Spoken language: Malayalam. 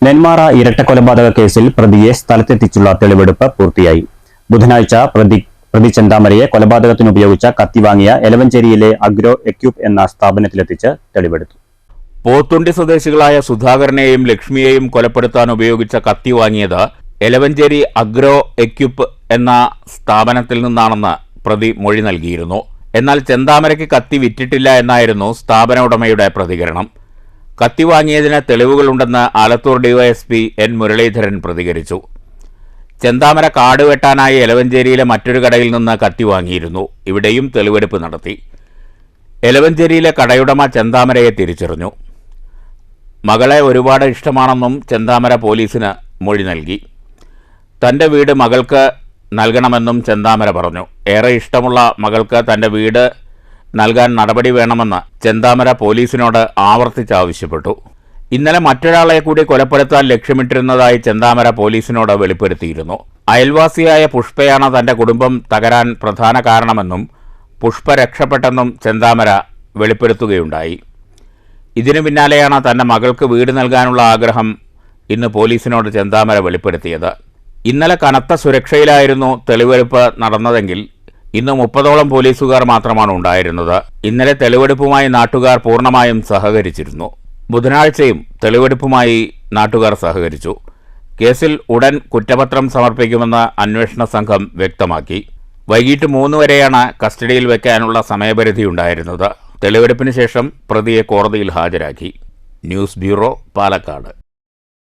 നെന്മാറ ഇരട്ടക്കൊലപാതക കേസിൽ പ്രതിയെ സ്ഥലത്തെത്തിച്ചുള്ള തെളിവെടുപ്പ് പൂർത്തിയായി. ബുധനാഴ്ച പ്രതി ചെന്താമരയെ കൊലപാതകത്തിന് ഉപയോഗിച്ച കത്തി വാങ്ങിയ എലവഞ്ചേരിയിലെ അഗ്രോ എക്യൂപ്പ് എന്ന സ്ഥാപനത്തിലെത്തിച്ച് തെളിവെടുത്തു. പോത്തുണ്ടി സ്വദേശികളായ സുധാകരനെയും ലക്ഷ്മിയെയും കൊലപ്പെടുത്താൻ ഉപയോഗിച്ച കത്തി വാങ്ങിയത് എലവഞ്ചേരി അഗ്രോ എക്യൂപ്പ് എന്ന സ്ഥാപനത്തിൽ നിന്നാണെന്ന് പ്രതി മൊഴി നൽകിയിരുന്നു. എന്നാൽ ചെന്താമരയ്ക്ക് കത്തി വിറ്റിട്ടില്ല എന്നായിരുന്നു സ്ഥാപന ഉടമയുടെ പ്രതികരണം. കത്തി വാങ്ങിയതിന് തെളിവുകളുണ്ടെന്ന് ആലത്തൂർ ഡിവൈഎസ്പി എൻ മുരളീധരൻ പ്രതികരിച്ചു. ചെന്താമര കാട് വെട്ടാനായി എലവഞ്ചേരിയിലെ മറ്റൊരു കടയിൽ നിന്ന് കത്തി വാങ്ങിയിരുന്നു. ഇവിടെയും തെളിവെടുപ്പ് നടത്തി. എലവഞ്ചേരിയിലെ കടയുടമ ചെന്താമരയെ തിരിച്ചറിഞ്ഞു. മകളെ ഒരുപാട് ഇഷ്ടമാണെന്നും ചെന്താമര പോലീസിന് മൊഴി നൽകി. തൻ്റെ വീട് മകൾക്ക് നൽകണമെന്നും ചെന്താമര പറഞ്ഞു. ഏറെ ഇഷ്ടമുള്ള മകൾക്ക് തൻ്റെ വീട് നൽകാൻ നടപടി വേണമെന്ന് ചെന്താമര പോലീസിനോട് ആവർത്തിച്ചാവശ്യപ്പെട്ടു. ഇന്നലെ മറ്റൊരാളെ കൂടി കൊലപ്പെടുത്താൻ ലക്ഷ്യമിട്ടിരുന്നതായി ചെന്താമര പോലീസിനോട് വെളിപ്പെടുത്തിയിരുന്നു. അയൽവാസിയായ പുഷ്പയാണ് തൻ്റെ കുടുംബം തകരാൻ പ്രധാന കാരണമെന്നും പുഷ്പ രക്ഷപ്പെട്ടെന്നും ചെന്താമര വെളിപ്പെടുത്തുകയുണ്ടായി. ഇതിനു പിന്നാലെയാണ് തൻ്റെ മകൾക്ക് വീട് നൽകാനുള്ള ആഗ്രഹം ഇന്ന് പോലീസിനോട് ചെന്താമര വെളിപ്പെടുത്തിയത്. ഇന്നലെ കനത്ത സുരക്ഷയിലായിരുന്നു തെളിവെടുപ്പ് നടന്നതെങ്കിൽ ഇന്ന് 30ഓളം പോലീസുകാർ മാത്രമാണ് ഉണ്ടായിരുന്നത്. ഇന്നലെ തെളിവെടുപ്പുമായി നാട്ടുകാർ പൂർണ്ണമായും സഹകരിച്ചിരുന്നു. ബുധനാഴ്ചയും തെളിവെടുപ്പുമായി നാട്ടുകാർ സഹകരിച്ചു. കേസിൽ ഉടൻ കുറ്റപത്രം സമർപ്പിക്കുമെന്ന് അന്വേഷണ സംഘം വ്യക്തമാക്കി. വൈകിട്ട് 3 വരെയാണ് കസ്റ്റഡിയിൽ വയ്ക്കാനുള്ള സമയപരിധി ഉണ്ടായിരുന്നത്. തെളിവെടുപ്പിന് ശേഷം പ്രതിയെ കോടതിയിൽ ഹാജരാക്കി. News bureau, Palakkad.